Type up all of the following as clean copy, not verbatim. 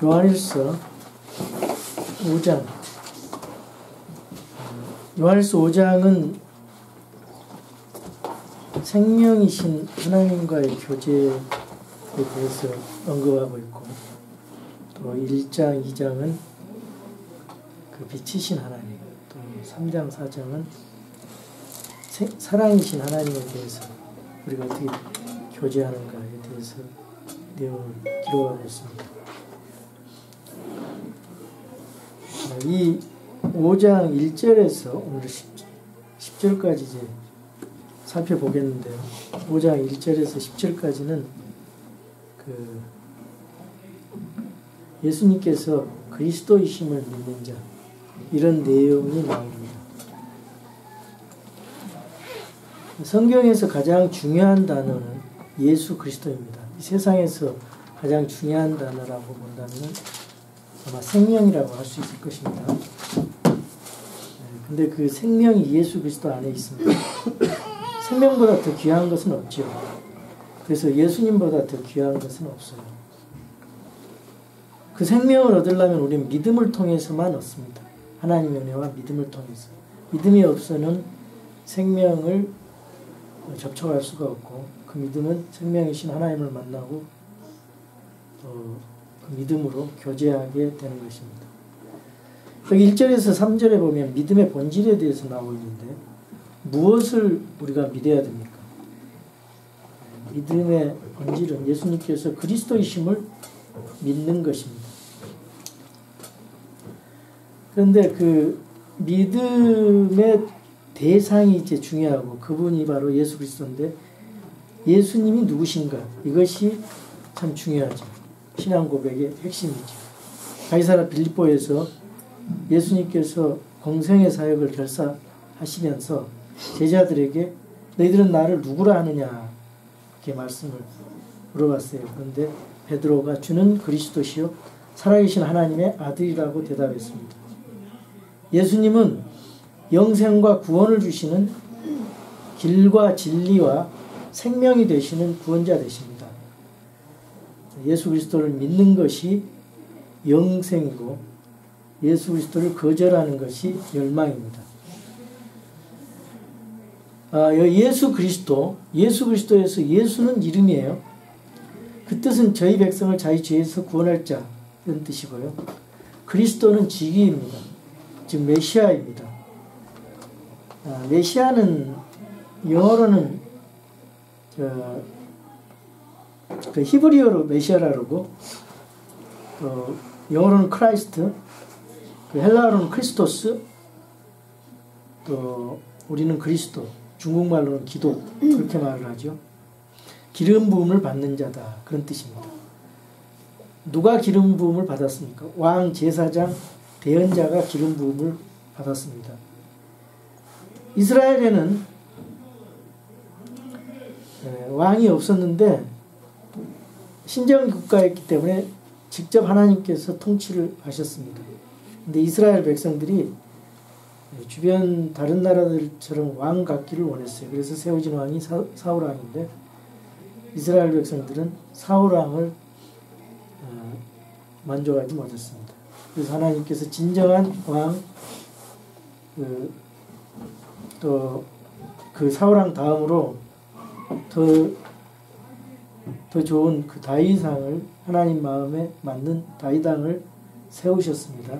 요한일서 5장. 요한일서 5장은 생명이신 하나님과의 교제에 대해서 언급하고 있고, 또 1장, 2장은 그 빛이신 하나님, 또 3장, 4장은 사랑이신 하나님에 대해서 우리가 어떻게 교제하는가에 대해서 내용을 기록하고 있습니다. 이 5장 1절에서 오늘 10절까지 이제 살펴보겠는데요. 5장 1절에서 10절까지는 그 예수님께서 그리스도이심을 믿는 자, 이런 내용이 나옵니다. 성경에서 가장 중요한 단어는 예수 그리스도입니다. 이 세상에서 가장 중요한 단어라고 본다면 아마 생명이라고 할 수 있을 것입니다. 근데 그 생명이 예수 그리스도 안에 있습니다. 생명보다 더 귀한 것은 없죠. 그래서 예수님보다 더 귀한 것은 없어요. 그 생명을 얻으려면 우리는 믿음을 통해서만 얻습니다. 하나님의 은혜와 믿음을 통해서. 믿음이 없어는 생명을 접촉할 수가 없고, 그 믿음은 생명이신 하나님을 만나고 그 믿음으로 교제하게 되는 것입니다. 여기 1절에서 3절에 보면 믿음의 본질에 대해서 나오고 있는데, 무엇을 우리가 믿어야 됩니까? 믿음의 본질은 예수님께서 그리스도이심을 믿는 것입니다. 그런데 그 믿음의 대상이 이제 중요하고, 그분이 바로 예수 그리스도인데, 예수님이 누구신가? 이것이 참 중요하죠. 신앙 고백의 핵심이죠. 가이사랴 빌립보에서 예수님께서 공생의 사역을 결사하시면서 제자들에게 너희들은 나를 누구라 하느냐 이렇게 말씀을 물어봤어요. 그런데 베드로가 주는 그리스도시요 살아계신 하나님의 아들이라고 대답했습니다. 예수님은 영생과 구원을 주시는 길과 진리와 생명이 되시는 구원자 되십니다. 예수 그리스도를 믿는 것이 영생이고 예수 그리스도를 거절하는 것이 멸망입니다. 예수 그리스도에서 예수는 이름이에요. 그 뜻은 저희 백성을 자기 죄에서 구원할 자, 이런 뜻이고요. 그리스도는 직위입니다. 즉 메시아입니다. 메시아는 영어로는 그 히브리어로 메시아라고, 영어로는 크라이스트, 그 헬라어로는 크리스토스, 또 우리는 그리스도, 중국말로는 기도, 그렇게 말을 하죠. 기름 부음을 받는 자다, 그런 뜻입니다. 누가 기름 부음을 받았습니까? 왕, 제사장, 대언자가 기름 부음을 받았습니다. 이스라엘에는 왕이 없었는데 신정 국가였기 때문에 직접 하나님께서 통치를 하셨습니다. 근데 이스라엘 백성들이 주변 다른 나라들처럼 왕 같기를 원했어요. 그래서 세워진 왕이 사울 왕인데, 이스라엘 백성들은 사울 왕을 만족하지 못했습니다. 그래서 하나님께서 진정한 왕, 또 그 사울 왕 다음으로 더 좋은 그 다윗왕을, 하나님 마음에 맞는 다윗왕을 세우셨습니다.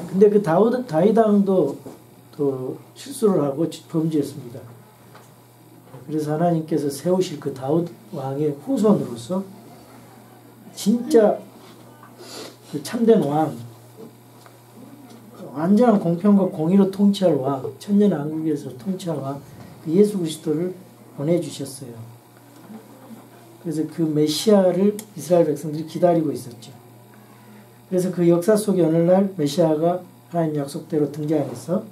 근데 그 다윗왕도 또 실수를 하고 범죄했습니다. 그래서 하나님께서 세우실 그 다윗 왕의 후손으로서 진짜 그 참된 왕, 완전한 공평과 공의로 통치할 왕, 천년왕국에서 통치할 왕, 그 예수 그리스도를 보내주셨어요. 그래서 그 메시아를 이스라엘 백성들이 기다리고 있었죠. 그래서 그 역사 속에 어느 날 메시아가 하나님 약속대로 등장해서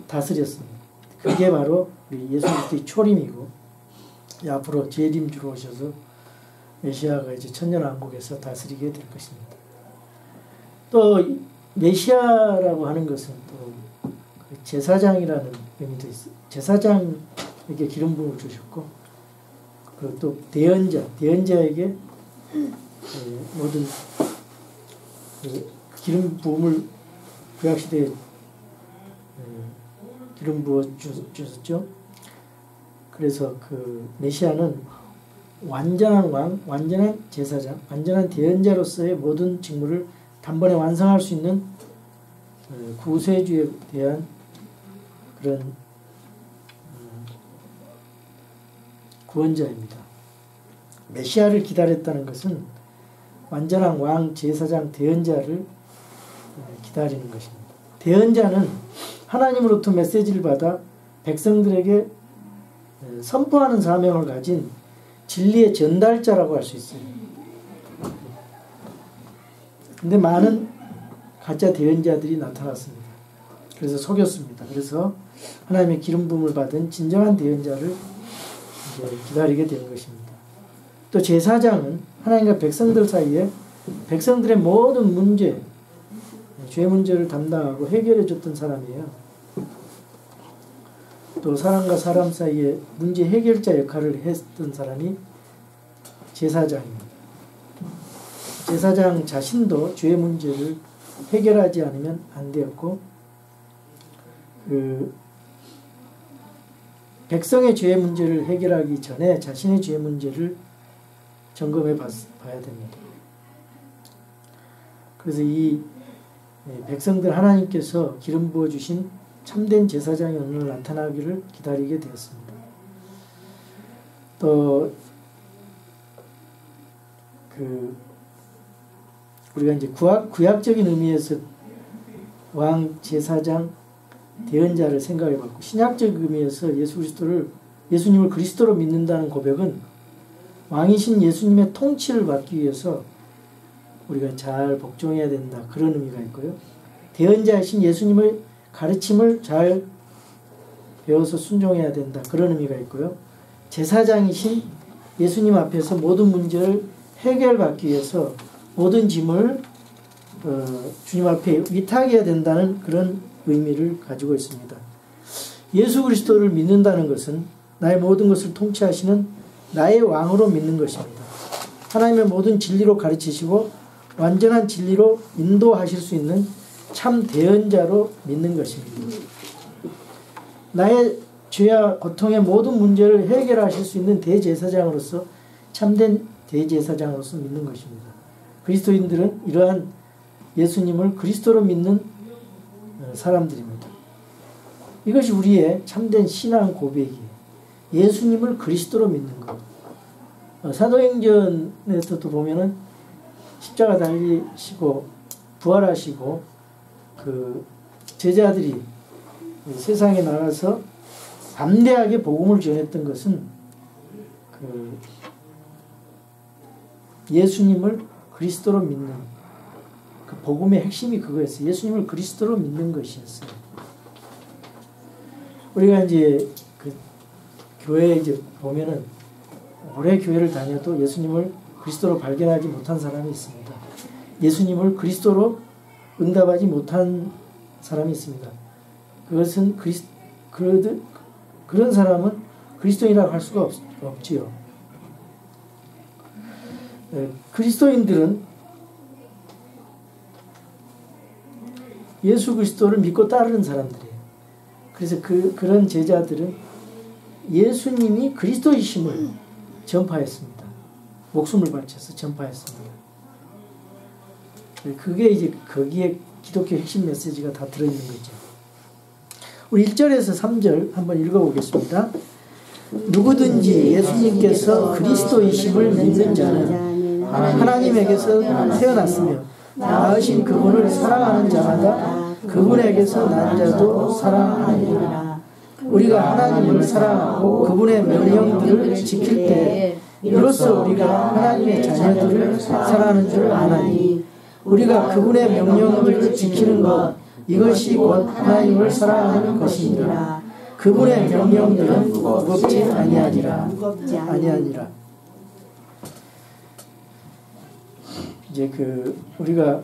다스렸습니다. 그게 바로 우리 예수 그리스도의 초림이고, 앞으로 재림주로 오셔서 메시아가 이제 천년왕국에서 다스리게 될 것입니다. 또 메시아라고 하는 것은 또 제사장이라는 의미도 있어요. 제사장에게 기름 부음을 주셨고, 그리고 또 대언자에게 모든 기름 부음을 구약시대에 기름 부어 주셨죠. 그래서 그 메시아는 완전한 왕, 완전한 제사장, 완전한 대언자로서의 모든 직무를 단번에 완성할 수 있는 구세주에 대한 그런 구원자입니다. 메시아를 기다렸다는 것은 완전한 왕, 제사장, 대언자를 기다리는 것입니다. 대언자는 하나님으로부터 메시지를 받아 백성들에게 선포하는 사명을 가진 진리의 전달자라고 할 수 있어요. 근데 많은 가짜 대언자들이 나타났습니다. 그래서 속였습니다. 그래서 하나님의 기름 부음을 받은 진정한 대언자를 이제 기다리게 된 것입니다. 또 제사장은 하나님과 백성들 사이에 백성들의 모든 문제, 죄 문제를 담당하고 해결해 줬던 사람이에요. 또 사람과 사람 사이에 문제 해결자 역할을 했던 사람이 제사장입니다. 제사장 자신도 죄 문제를 해결하지 않으면 안 되었고, 백성의 죄 문제를 해결하기 전에 자신의 죄 문제를 점검해 봐야 됩니다. 그래서 이 백성들 하나님께서 기름 부어 주신 참된 제사장이 오늘 나타나기를 기다리게 되었습니다. 또 우리가 이제 구약적인 의미에서 왕, 제사장, 대언자를 생각해 봤고, 신약적 의미에서 예수님을 그리스도로 믿는다는 고백은 왕이신 예수님의 통치를 받기 위해서 우리가 잘 복종해야 된다, 그런 의미가 있고요. 대언자이신 예수님의 가르침을 잘 배워서 순종해야 된다, 그런 의미가 있고요. 제사장이신 예수님 앞에서 모든 문제를 해결받기 위해서 모든 짐을 주님 앞에 위탁해야 된다는 그런 의미를 가지고 있습니다. 예수 그리스도를 믿는다는 것은 나의 모든 것을 통치하시는 나의 왕으로 믿는 것입니다. 하나님의 모든 진리로 가르치시고 완전한 진리로 인도하실 수 있는 참 대언자로 믿는 것입니다. 나의 죄와 고통의 모든 문제를 해결하실 수 있는 대제사장으로서, 참된 대제사장으로서 믿는 것입니다. 그리스도인들은 이러한 예수님을 그리스도로 믿는 사람들입니다. 이것이 우리의 참된 신앙 고백이에요. 예수님을 그리스도로 믿는 것. 사도행전에서도 보면은 십자가 달리시고 부활하시고 제자들이 세상에 나가서 담대하게 복음을 전했던 것은 예수님을 그리스도로 믿는 그 복음의 핵심이 그거였어요. 예수님을 그리스도로 믿는 것이었어요. 우리가 이제 교회에 이제 보면은 오래 교회를 다녀도 예수님을 그리스도로 발견하지 못한 사람이 있습니다. 예수님을 그리스도로 응답하지 못한 사람이 있습니다. 그것은 그런 사람은 그리스도인이라고 할 수가 없지요. 그리스도인들은 예수 그리스도를 믿고 따르는 사람들이에요. 그래서 그런 제자들은 예수님이 그리스도이심을 전파했습니다. 목숨을 바쳐서 전파했습니다. 그게 이제 거기에 기독교 핵심 메시지가 다 들어있는 거죠. 우리 1절에서 3절 한번 읽어보겠습니다. 누구든지 예수님께서 그리스도이심을 믿는 자는 하나님에게서 태어났으며 낳으신 그분을 사랑하는 자마다 그분에게서 난 자도 사랑하느니라. 우리가 하나님을 사랑하고 그분의 명령들을 지킬 때 이로써 우리가 하나님의 자녀들을 사랑하는 줄 아나니, 우리가 그분의 명령들을 지키는 것, 이것이 곧 하나님을 사랑하는 것이니라. 그분의 명령들은 무겁지 아니하니라. 이제 우리가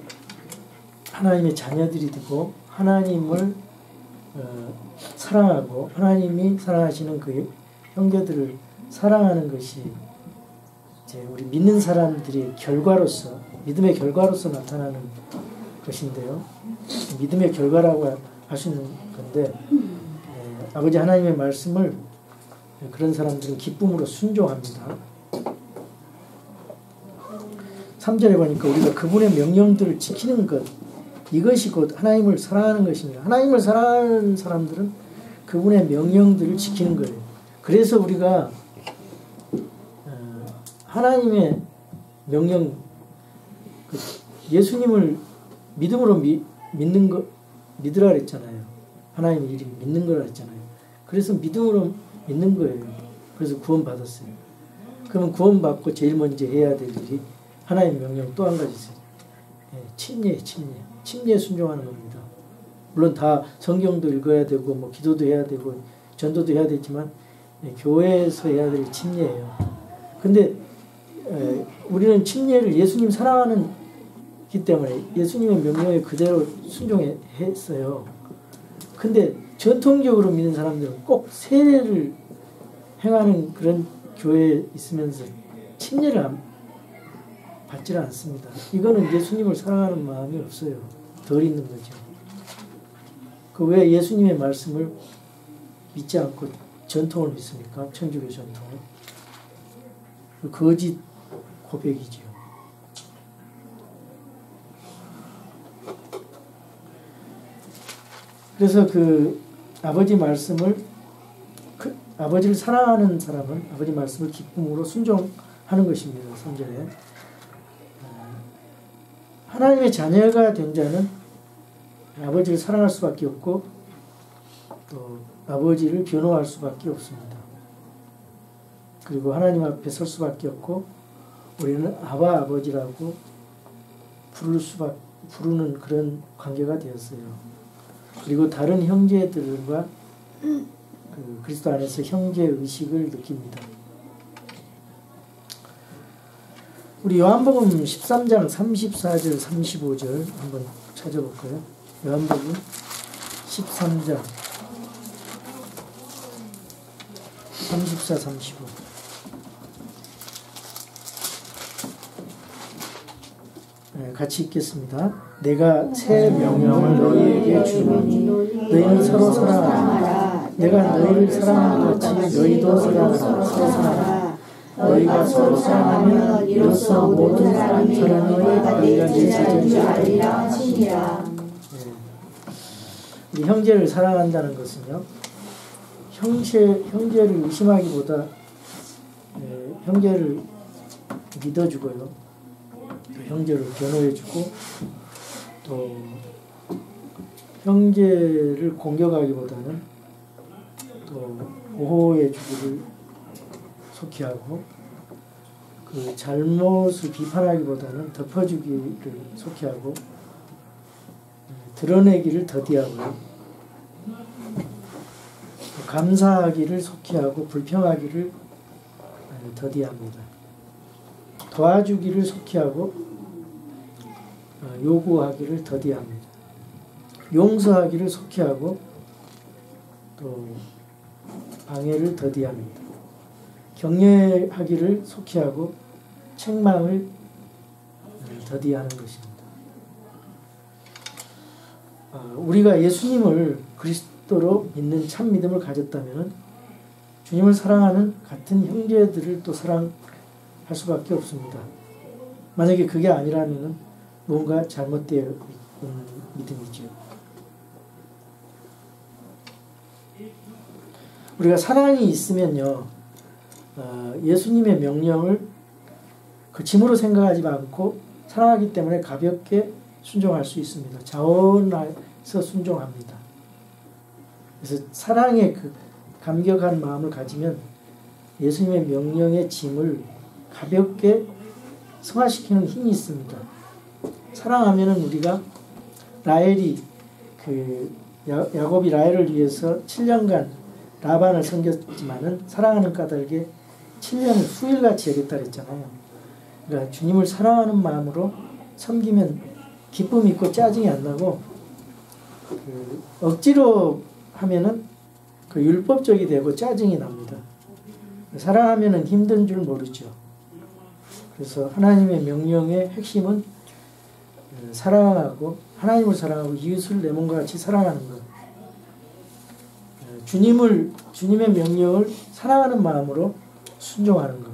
하나님의 자녀들이 되고 하나님을 사랑하고 하나님이 사랑하시는 그 형제들을 사랑하는 것이 이제 우리 믿는 사람들이 결과로서, 믿음의 결과로서 나타나는 것인데요. 믿음의 결과라고 할 수 있는 건데, 아버지 하나님의 말씀을 그런 사람들은 기쁨으로 순종합니다. 3절에 보니까 우리가 그분의 명령들을 지키는 것, 이것이 곧 하나님을 사랑하는 것입니다. 하나님을 사랑하는 사람들은 그분의 명령들을 지키는 거예요. 그래서 우리가 하나님의 명령, 예수님을 믿음으로 믿는 거, 믿으라 그랬잖아요. 하나님 이름 믿는 거라 했잖아요. 그래서 믿음으로 믿는 거예요. 그래서 구원받았어요. 그러면 구원받고 제일 먼저 해야 될 일이 하나님의 명령 또 한 가지 있어요. 침례. 침례에 순종하는 겁니다. 물론 다 성경도 읽어야 되고 뭐 기도도 해야 되고 전도도 해야 되지만 교회에서 해야 될 침례예요. 근데 우리는 침례를 예수님 사랑하는 기 때문에 예수님의 명령에 그대로 순종했어요. 근데 전통적으로 믿는 사람들은 꼭 세례를 행하는 그런 교회에 있으면서 침례를 받지 않습니다. 이거는 예수님을 사랑하는 마음이 없어요. 덜 있는 거죠. 그 왜 예수님의 말씀을 믿지 않고 전통을 믿습니까? 천주교 전통을. 그 거짓 고백이지요. 그래서 그 아버지 말씀을, 아버지를 사랑하는 사람은 아버지 말씀을 기쁨으로 순종하는 것입니다. 3절에. 하나님의 자녀가 된 자는 아버지를 사랑할 수밖에 없고 또 아버지를 변호할 수밖에 없습니다. 그리고 하나님 앞에 설 수밖에 없고 우리는 아버지라고 부르는 그런 관계가 되었어요. 그리고 다른 형제들과 그 그리스도 안에서 형제 의식을 느낍니다. 우리 요한복음 13장 34절 35절 한번 찾아볼까요? 요한복음 13장 34, 35. 네, 같이 읽겠습니다. 내가 새 명령을 너희에게 주노니 너희는 서로 사랑하라. 내가 너희를 사랑한 것 같이 너희도 사랑하라. 서로 사랑하라. 너희가 서로 사랑하면 이로써 모든 사람이 너희가 내 제자인 줄 알리라 하시니라. 우리 형제를 사랑한다는 것은요, 형제를 의심하기보다 형제를 믿어주고요, 또 형제를 변호해주고, 또 형제를 공격하기보다는 또 보호해주기를 속히 하고, 그 잘못을 비판하기보다는 덮어주기를 속히 하고, 드러내기를 더디하고, 감사하기를 속히 하고, 불평하기를 더디합니다. 도와주기를 속히 하고, 요구하기를 더디합니다. 용서하기를 속히 하고, 또 방해를 더디합니다. 격려하기를 속히 하고 책망을 더디하는 것입니다. 우리가 예수님을 그리스도로 믿는 참 믿음을 가졌다면 주님을 사랑하는 같은 형제들을 또 사랑할 수밖에 없습니다. 만약에 그게 아니라면 뭔가 잘못되어 있는 믿음이죠. 우리가 사랑이 있으면요, 예수님의 명령을 그 짐으로 생각하지 않고 사랑하기 때문에 가볍게 순종할 수 있습니다. 자원해서 순종합니다. 그래서 사랑의 그 감격한 마음을 가지면 예수님의 명령의 짐을 가볍게 승화시키는 힘이 있습니다. 사랑하면은 우리가 라헬이 야곱이 라헬을 위해서 7년간 라반을 섬겼지만은 사랑하는 까닭에 7년을 후일같이 여겼다 그랬잖아요. 그러니까 주님을 사랑하는 마음으로 섬기면 기쁨이 있고 짜증이 안 나고, 억지로 하면은 그 율법적이 되고 짜증이 납니다. 사랑하면은 힘든 줄 모르죠. 그래서 하나님의 명령의 핵심은 사랑하고 하나님을 사랑하고 이웃을 내 몸과 같이 사랑하는 것. 주님의 명령을 사랑하는 마음으로 순종하는 것.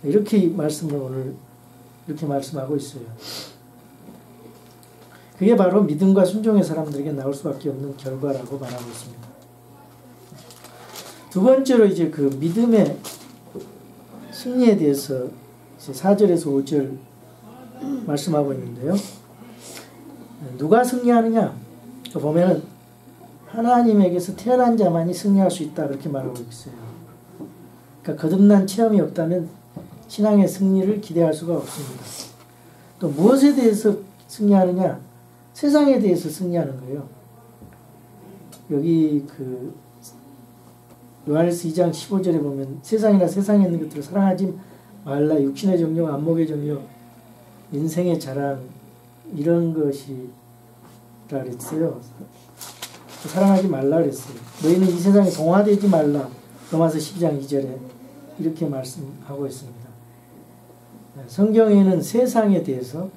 이렇게 말씀을 오늘 이렇게 말씀하고 있어요. 그게 바로 믿음과 순종의 사람들에게 나올 수밖에 없는 결과라고 말하고 있습니다. 두 번째로 이제 그 믿음의 승리에 대해서 이제 4절에서 5절 말씀하고 있는데요. 누가 승리하느냐? 보면은 하나님에게서 태어난 자만이 승리할 수 있다 그렇게 말하고 있어요. 그러니까 거듭난 체험이 없다면 신앙의 승리를 기대할 수가 없습니다. 또 무엇에 대해서 승리하느냐? 세상에 대해서 승리하는 거예요. 여기 그 요한일서 2장 15절에 보면 세상이나 세상에 있는 것들을 사랑하지 말라. 육신의 정욕, 안목의 정욕, 인생의 자랑 이런 것이라 그랬어요. 사랑하지 말라 그랬어요. 너희는 이 세상에 동화되지 말라. 로마서 12장 2절에 이렇게 말씀하고 있습니다. 성경에는 세상에 대해서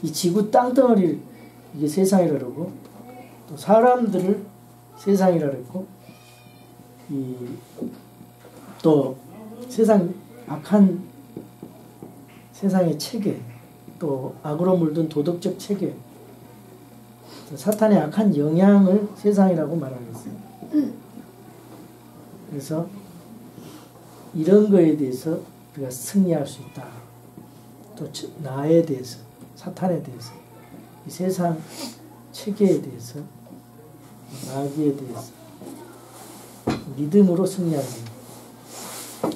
이 지구 땅덩어리를 이게 세상이라 그러고 또 사람들을 세상이라 그랬고 또 세상 악한 세상의 체계 또 악으로 물든 도덕적 체계 사탄의 악한 영향을 세상이라고 말하고 있어요. 그래서 이런 거에 대해서 우리가 승리할 수 있다. 또 나에 대해서 사탄에 대해서 이 세상 체계에 대해서 마귀에 대해서 믿음으로 승리하는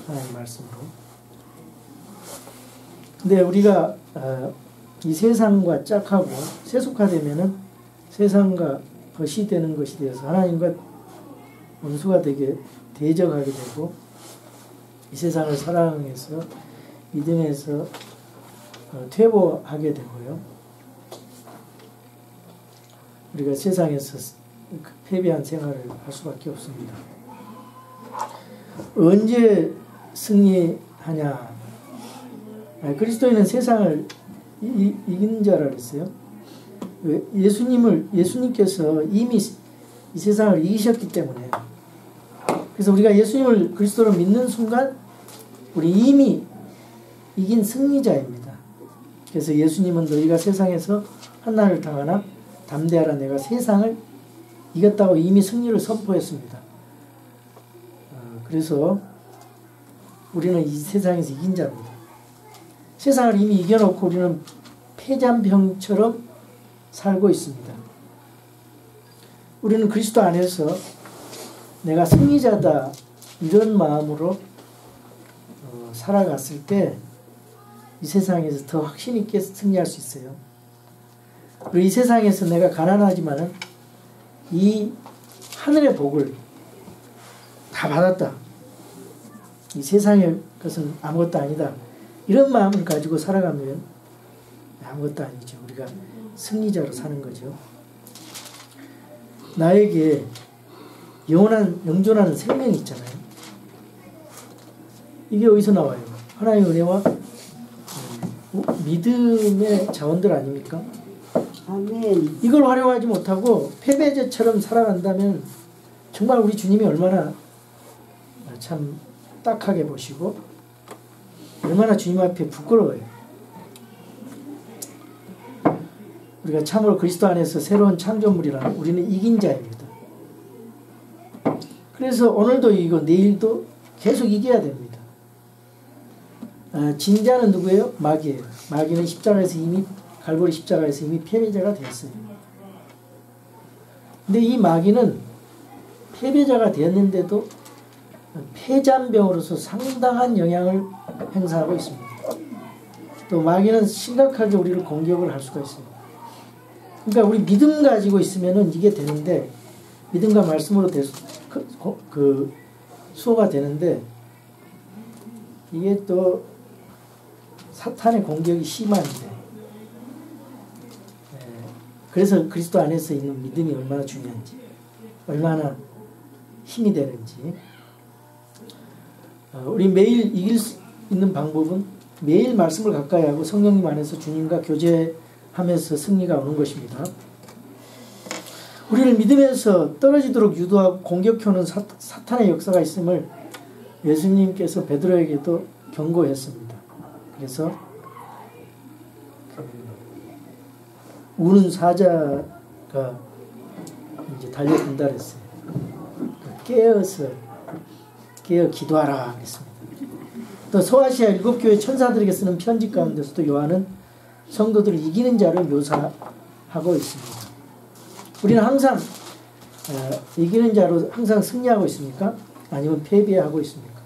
하나님의 말씀으로. 근데 우리가 이 세상과 짝하고 세속화되면은 세상과 것이 되는 것이 되어서 하나님과 원수가 되게 대적하게 되고 이 세상을 사랑해서 믿음에서 퇴보하게 되고요. 우리가 세상에서 패배한 생활을 할 수밖에 없습니다. 언제 승리하냐? 그리스도인은 세상을 이긴 자라 그랬어요. 예수님께서 이미 이 세상을 이기셨기 때문에. 그래서 우리가 예수님을 그리스도로 믿는 순간 우리 이미 이긴 승리자입니다. 그래서 예수님은 너희가 세상에서 한난을 당하나 담대하라, 내가 세상을 이겼다고 이미 승리를 선포했습니다. 그래서 우리는 이 세상에서 이긴 자입니다. 세상을 이미 이겨놓고 우리는 폐잔병처럼 살고 있습니다. 우리는 그리스도 안에서 내가 승리자다 이런 마음으로 살아갔을 때 이 세상에서 더 확신 있게 승리할 수 있어요. 그리고 이 세상에서 내가 가난하지만은 이 하늘의 복을 다 받았다. 이 세상의 것은 아무것도 아니다. 이런 마음을 가지고 살아가면 아무것도 아니죠. 우리가 승리자로 사는 거죠. 나에게 영존하는 생명이 있잖아요. 이게 어디서 나와요? 하나님의 은혜와 믿음의 자원들 아닙니까? 아멘. 이걸 활용하지 못하고 패배자처럼 살아간다면 정말 우리 주님이 얼마나 참 딱하게 보시고 얼마나 주님 앞에 부끄러워요. 우리가 참으로 그리스도 안에서 새로운 창조물이라 우리는 이긴 자입니다. 그래서 오늘도 이기고 내일도 계속 이겨야 됩니다. 진자는 누구예요? 마귀예요. 마귀는 갈보리 십자가에서 이미 패배자가 되었어요. 근데 이 마귀는 패배자가 되었는데도 폐잔병으로서 상당한 영향을 행사하고 있습니다. 또 마귀는 심각하게 우리를 공격을 할 수가 있습니다. 그러니까 우리 믿음 가지고 있으면은 이게 되는데, 믿음과 말씀으로 수호가 되는데, 이게 또 사탄의 공격이 심한데, 그래서 그리스도 안에서 있는 믿음이 얼마나 중요한지, 얼마나 힘이 되는지, 우리 매일 이길 수 있는 방법은 매일 말씀을 가까이 하고 성령님 안에서 주님과 교제하면서 승리가 오는 것입니다. 우리를 믿음에서 떨어지도록 유도하고 공격해오는 사탄의 역사가 있음을 예수님께서 베드로에게도 경고했습니다. 그래서 우는 사자가 이제 달려든다 그랬어요. 깨어 기도하라 그랬습니다. 또 소아시아 7교회 천사들에게 쓰는 편지 가운데서도 요한은 성도들을 이기는 자로 묘사하고 있습니다. 우리는 항상 이기는 자로 항상 승리하고 있습니까? 아니면 패배하고 있습니까?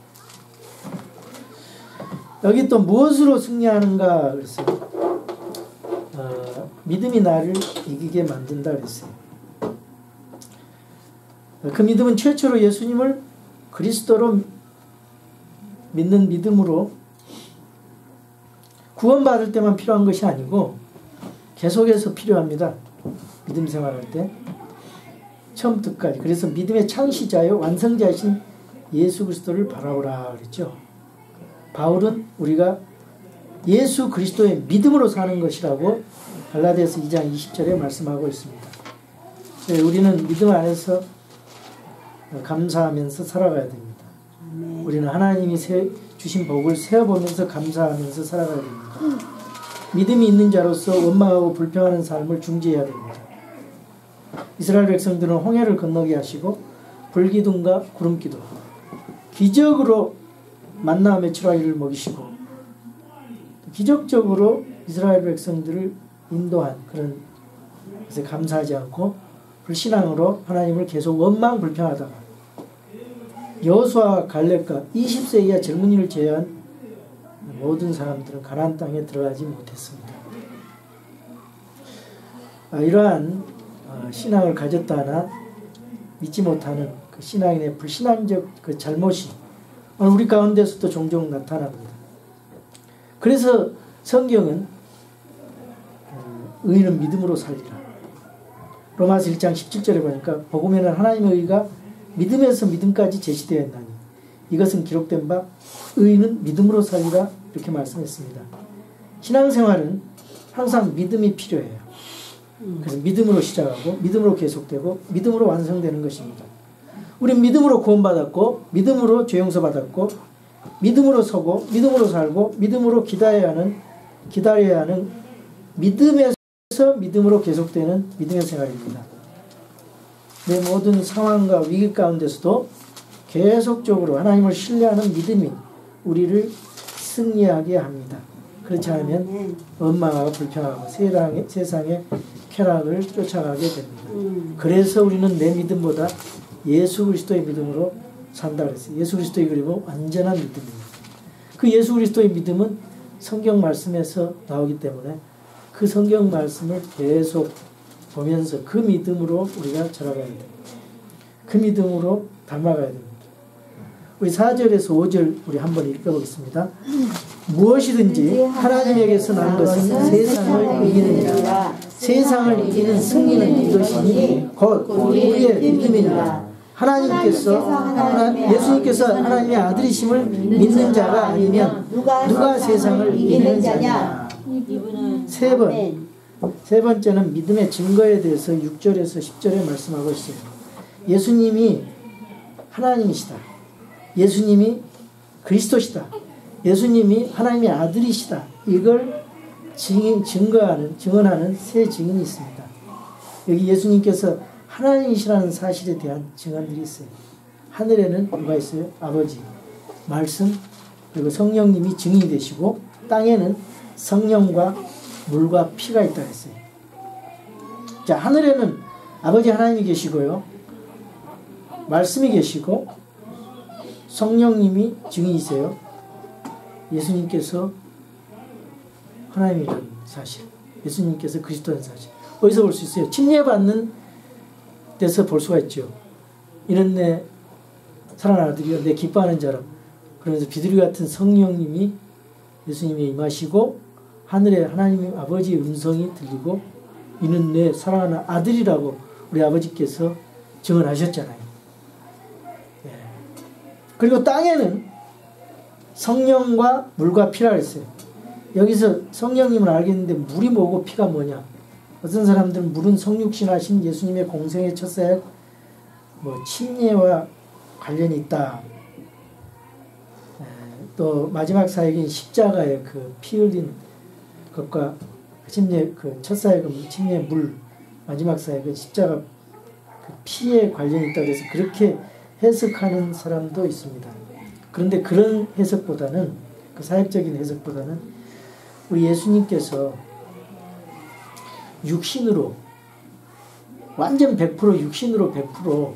여기 또 무엇으로 승리하는가 그랬어요. 믿음이 나를 이기게 만든다 그랬어요. 그 믿음은 최초로 예수님을 그리스도로 믿는 믿음으로 구원받을 때만 필요한 것이 아니고 계속해서 필요합니다. 믿음 생활할 때 처음부터까지. 그래서 믿음의 창시자요 완성자이신 예수 그리스도를 바라보라 그랬죠. 바울은 우리가 예수 그리스도의 믿음으로 사는 것이라고 갈라디아서 2장 20절에 말씀하고 있습니다. 우리는 믿음 안에서 감사하면서 살아가야 됩니다. 우리는 하나님이 주신 복을 세어보면서 감사하면서 살아가야 됩니다. 믿음이 있는 자로서 원망하고 불평하는 삶을 중지해야 됩니다. 이스라엘 백성들은 홍해를 건너게 하시고 불기둥과 구름기둥, 기적으로 만나 메추라기를 먹이시고 기적적으로 이스라엘 백성들을 인도한 그런 것에 감사하지 않고 불신앙으로 하나님을 계속 원망 불평하다가 여호수아와 갈렙과 20세 이하 젊은이를 제외한 모든 사람들은 가나안 땅에 들어가지 못했습니다. 이러한 신앙을 가졌다 하나 믿지 못하는 그 신앙인의 불신앙적 그 잘못이 오늘 우리 가운데서도 종종 나타납니다. 그래서 성경은 의인은 믿음으로 살리라. 로마서 1장 17절에 보니까 복음에는 하나님의 의가 믿음에서 믿음까지 제시되어 있나니 이것은 기록된 바 의인은 믿음으로 살리라 이렇게 말씀했습니다. 신앙생활은 항상 믿음이 필요해요. 그래서 믿음으로 시작하고 믿음으로 계속되고 믿음으로 완성되는 것입니다. 우린 믿음으로 구원받았고 믿음으로 죄 용서받았고 믿음으로 서고 믿음으로 살고 믿음으로 기다려야 하는 믿음에서 믿음으로 계속되는 믿음의 생활입니다. 내 모든 상황과 위기 가운데서도 계속적으로 하나님을 신뢰하는 믿음이 우리를 승리하게 합니다. 그렇지 않으면 원망하고 불평하고 세상의 쾌락을 쫓아가게 됩니다. 그래서 우리는 내 믿음보다 예수 그리스도의 믿음으로 산다 그랬어요. 예수 그리스도의 그리고 완전한 믿음입니다. 그 예수 그리스도의 믿음은 성경 말씀에서 나오기 때문에 그 성경 말씀을 계속 보면서 그 믿음으로 우리가 자라가야 됩니다. 그 믿음으로 닮아가야 됩니다. 우리 4절에서 5절 우리 한번 읽어보겠습니다. 무엇이든지 하나님에게서 난 것은 세상을 이기느니라. 세상을 이기는 승리는 이것이니 곧 우리의 믿음이니라. 예수님께서 하나님의 아들이심을 믿는 자가 아니면 누가 세상을 이기는 자냐. 세 번째는 믿음의 증거에 대해서 6절에서 10절에 말씀하고 있어요. 예수님이 하나님이시다. 예수님이 그리스도시다. 예수님이 하나님의 아들이시다. 이걸 증언하는 세 증언이 있습니다. 여기 예수님께서 하나님이시라는 사실에 대한 증언들이 있어요. 하늘에는 누가 있어요? 아버지, 말씀, 그리고 성령님이 증인이 되시고 땅에는 성령과 물과 피가 있다 했어요. 자, 하늘에는 아버지 하나님이 계시고요. 말씀이 계시고 성령님이 증인이세요. 예수님께서 하나님이라는 사실, 예수님께서 그리스도라는 사실. 어디서 볼 수 있어요? 침례받는 데서 볼 수가 있죠. 이는 내 사랑하는 아들이요 내 기뻐하는 자라. 그러면서 비둘기 같은 성령님이 예수님이 임하시고 하늘에 하나님 아버지의 음성이 들리고 이는 내 사랑하는 아들이라고 우리 아버지께서 증언하셨잖아요. 예. 그리고 땅에는 성령과 물과 피라 했어요. 여기서 성령님을 알겠는데 물이 뭐고 피가 뭐냐? 어떤 사람들은 물은 성육신하신 예수님의 공생의 첫 사역, 침례와 관련이 있다. 또 마지막 사역인 십자가의 그 피 흘린 것과 침례 그 첫 사역은 침례 물, 마지막 사역은 십자가 그 피에 관련이 있다 그래서 그렇게 해석하는 사람도 있습니다. 그런데 그런 해석보다는 그 사역적인 해석보다는 우리 예수님께서 육신으로 완전 100% 육신으로 100%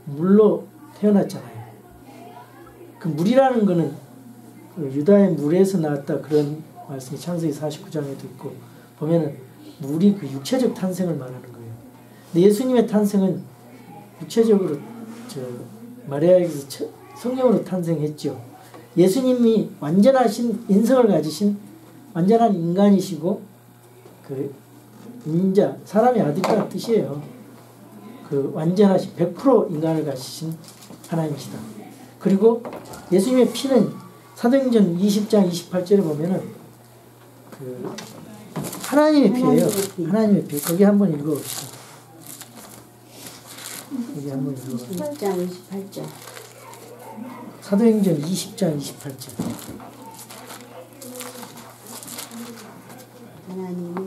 물로 태어났잖아요. 그 물이라는 거는 그 유다의 물에서 나왔다 그런 말씀이 창세기 49장에도 있고 보면은 물이 그 육체적 탄생을 말하는 거예요. 근데 예수님의 탄생은 육체적으로 마리아에게서 성령으로 탄생했죠. 예수님이 완전하신 인성을 가지신 완전한 인간이시고 그 인자 사람의 아들이라는 뜻이에요. 그 완전하신 100% 인간을 가지신 하나님이시다. 그리고 예수님의 피는 사도행전 20장 28절에 보면은 그 하나님의 피예요. 하나님의 피. 거기 한번 읽어봅시다. 여기 한번 읽어봅시다. 20장 28절. 사도행전 20장 28절. 하나님의 피.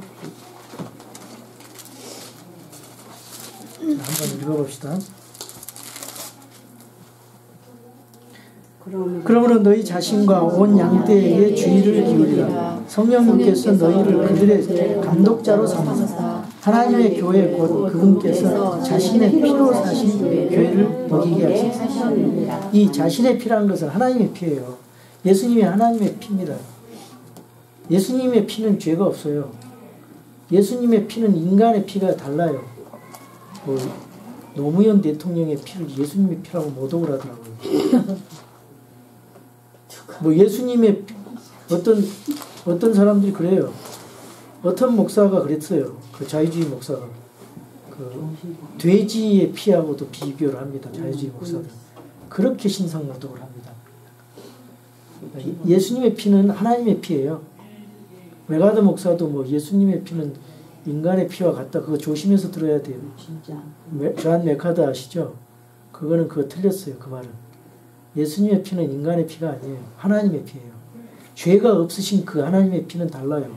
한번 읽어봅시다. 그러므로 너희 자신과 온 양떼에게 주의를 기울이라. 성령님께서 너희를 그들의 감독자로 삼으사 하나님의 교회 곧 그분께서 자신의 피로 사신 교회를 먹이게 하셨습니다. 이 자신의 피라는 것은 하나님의 피예요. 예수님이 하나님의 피입니다. 예수님의 피는 죄가 없어요. 예수님의 피는 인간의 피가 달라요. 노무현 대통령의 피를 예수님의 피라고 모독을 하더라고요. 예수님의 어떤 사람들이 그래요. 어떤 목사가 그랬어요. 그 자유주의 목사가 그 돼지의 피하고도 비교를 합니다. 자유주의 목사들 그렇게 신상모독을 합니다. 예수님의 피는 하나님의 피예요. 메가드 목사도 예수님의 피는 인간의 피와 같다. 그거 조심해서 들어야 돼요. 진짜. 존 메카드 아시죠? 그거는 그거 틀렸어요. 그 말은. 예수님의 피는 인간의 피가 아니에요. 하나님의 피예요. 죄가 없으신 그 하나님의 피는 달라요.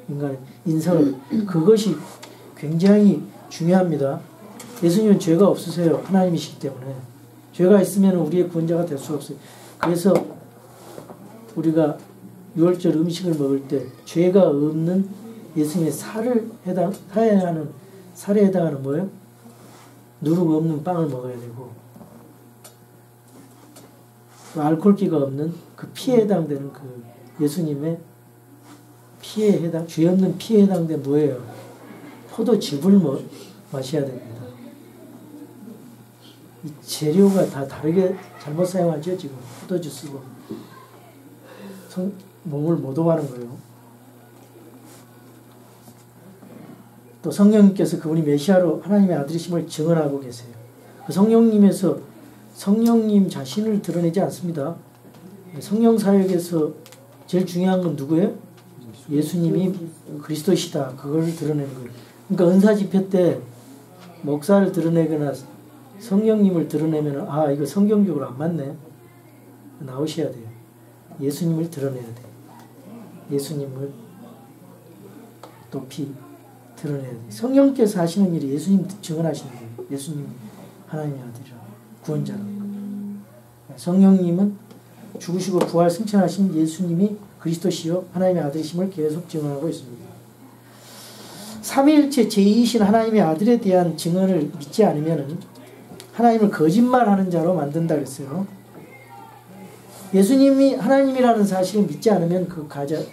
인간의 인성을. 그것이 굉장히 중요합니다. 예수님은 죄가 없으세요. 하나님이시기 때문에. 죄가 있으면 우리의 구원자가 될 수 없어요. 그래서 우리가 유월절 음식을 먹을 때 죄가 없는 예수님의 살에 해당하는 뭐예요? 누룩 없는 빵을 먹어야 되고 알코올기가 없는 그 피에 해당되는 그 예수님의 피에 죄 없는 피에 해당된 뭐예요? 포도즙을 마셔야 됩니다. 이 재료가 다 다르게 잘못 사용하죠. 지금 포도즙 쓰고 몸을 모독하는 거예요. 또 성령님께서 그분이 메시아로 하나님의 아들이심을 증언하고 계세요. 그 성령님 자신을 드러내지 않습니다. 성령 사역에서 제일 중요한 건 누구예요? 예수님이 그리스도시다. 그걸 드러내는 거예요. 그러니까 은사 집회 때 목사를 드러내거나 성령님을 드러내면 이거 성경적으로 안 맞네. 나오셔야 돼요. 예수님을 드러내야 돼요. 예수님을 높이 드러내야 돼요. 성령께서 하시는 일이 예수님 증언하시는 거예요. 예수님 하나님의 아들이라 구원자라. 성령님은 죽으시고 부활 승천하신 예수님이 그리스도시요 하나님의 아들이심을 계속 증언하고 있습니다. 삼위일체 제2이신 하나님의 아들에 대한 증언을 믿지 않으면 하나님을 거짓말하는 자로 만든다 그랬어요. 예수님이 하나님이라는 사실을 믿지 않으면 그 가짜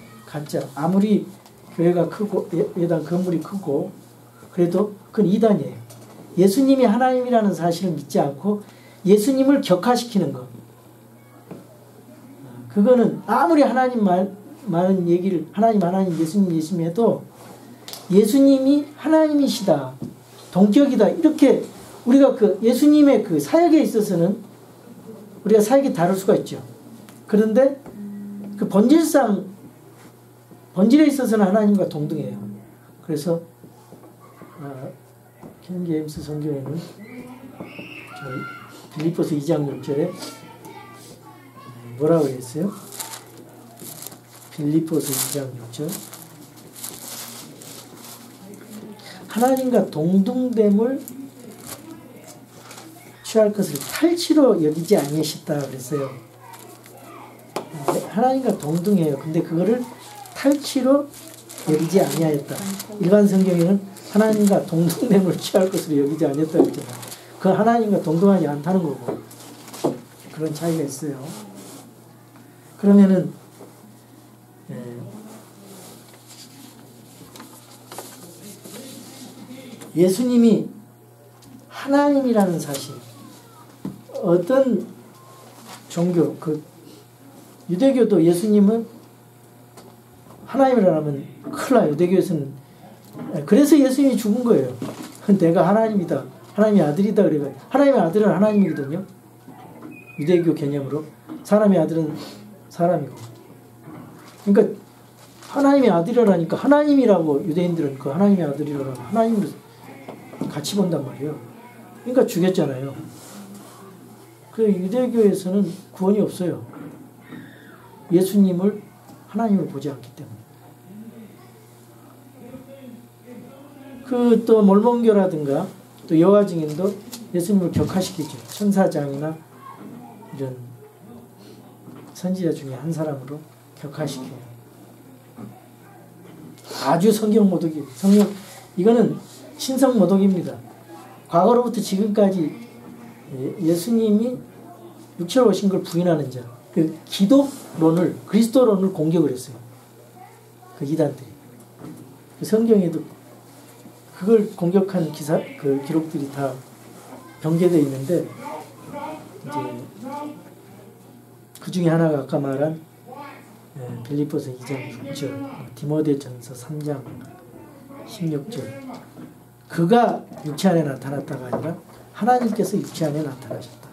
아무리 교회가 크고 예당 건물이 크고 그래도 그건 이단이에요. 예수님이 하나님이라는 사실을 믿지 않고 예수님을 격화시키는 것. 그거는 아무리 하나님 많은 얘기를 하나님 예수님 해도 예수님이 하나님이시다. 동격이다. 이렇게 우리가 그 예수님의 그 사역에 있어서는 우리가 사역이 다를 수가 있죠. 그런데 본질에 있어서는 하나님과 동등해요. 그래서 킹 제임스 성경에는 빌립보서 2장 6절에 뭐라고 했어요? 빌립보서 2장 6절 하나님과 동등됨을 취할 것을 탈취로 여기지 아니하셨다 그랬어요. 하나님과 동등해요. 근데 그거를 탈취로 여기지 아니하였다. 일반 성경에는 하나님과 동등됨을 취할 것으로 여기지 아니했다 그랬잖아요. 그 하나님과 동등하지 않다는 거고 그런 차이가 있어요. 그러면은 예수님이 하나님이라는 사실, 어떤 종교, 유대교도 예수님은 하나님이라면 큰일 나요. 유대교에서는. 그래서 예수님이 죽은 거예요. 내가 하나님이다. 하나님의 아들이다. 그래요. 하나님의 아들은 하나님이거든요. 유대교 개념으로. 사람의 아들은 사람이고. 그러니까 하나님의 아들이라니까 하나님이라고 유대인들은 그 하나님의 아들이라고 하나님으로 같이 본단 말이에요. 그러니까 죽였잖아요. 그 유대교에서는 구원이 없어요. 예수님을 하나님을 보지 않기 때문에. 또 몰몬교라든가 또 여호와 증인도 예수님을 격화시키죠. 천사장이나 이런 선지자 중에 한 사람으로 격화시켜요. 아주 성경 모독이, 이거는 신성 모독입니다. 과거로부터 지금까지 예수님이 육체로 오신 걸 부인하는 자, 그 기독론을, 그리스도론을 공격을 했어요. 그 이단들이. 그 성경에도 그걸 공격한 기록들이 다 병제되어 있는데, 이제 그 중에 하나가 아까 말한 빌립보서 2장 6절, 디모데전서 3장 16절. 그가 육체 안에 나타났다가 아니라 하나님께서 육체 안에 나타나셨다.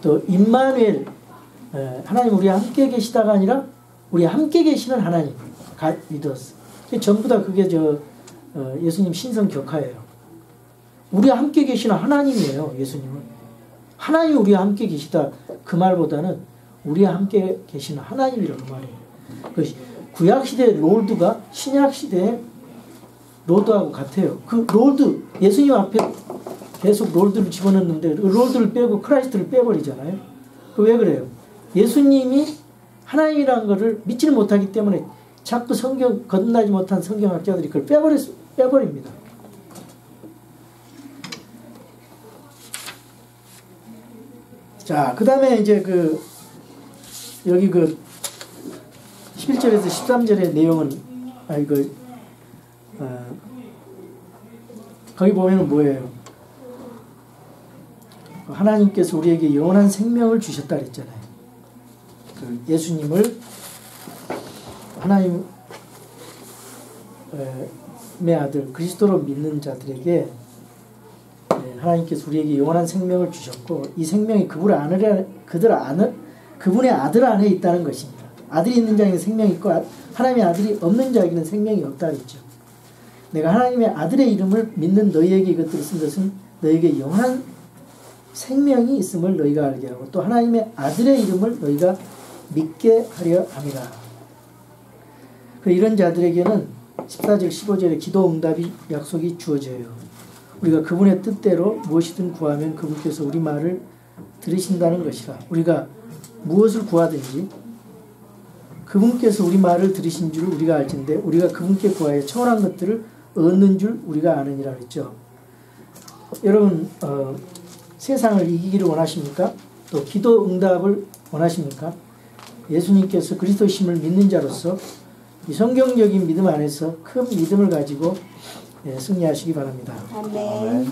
또 임마누엘, 하나님 우리와 함께 계시다가 아니라 우리와 함께 계시는 하나님, God with us. 전부 다 그게 예수님 신성 격하예요. 우리와 함께 계시는 하나님이에요. 예수님은 하나님이 우리와 함께 계시다 그 말보다는 우리와 함께 계시는 하나님이라고 말해요. 구약시대 롤드가 신약시대 롤드하고 같아요. 그 롤드, 예수님 앞에 계속 롤드를 집어넣는데 롤드를 빼고 크라이스트를 빼버리잖아요. 왜 그래요? 예수님이 하나님이라는 것을 믿지를 못하기 때문에 자꾸 거듭나지 못한 성경학자들이 그걸 빼버립니다. 자, 그 다음에 이제 여기 11절에서 13절의 내용은, 거기 보면은 뭐예요? 하나님께서 우리에게 영원한 생명을 주셨다 그랬잖아요. 예수님을 하나님의 아들 그리스도로 믿는 자들에게 하나님께서 우리에게 영원한 생명을 주셨고, 이 생명이 그분의 아들 안에 있다는 것입니다. 아들이 있는 자에게는 생명이 있고 하나님의 아들이 없는 자에게는 생명이 없다 그랬죠. 내가 하나님의 아들의 이름을 믿는 너희에게 이것들을 쓴 것은 너희에게 영원한 생명이 있음을 너희가 알게 하고 또 하나님의 아들의 이름을 너희가 믿게 하려 함이라. 이런 자들에게는 14절 15절에 기도 응답이 약속이 주어져요. 우리가 그분의 뜻대로 무엇이든 구하면 그분께서 우리 말을 들으신다는 것이라. 우리가 무엇을 구하든지 그분께서 우리 말을 들으신 줄 우리가 알진대 우리가 그분께 구하여 청원한 것들을 얻는 줄 우리가 아느니라 그랬죠. 여러분 세상을 이기기를 원하십니까? 또 기도 응답을 원하십니까? 예수님께서 그리스도심을 믿는 자로서 이 성경적인 믿음 안에서 큰 믿음을 가지고 승리하시기 바랍니다. 아멘.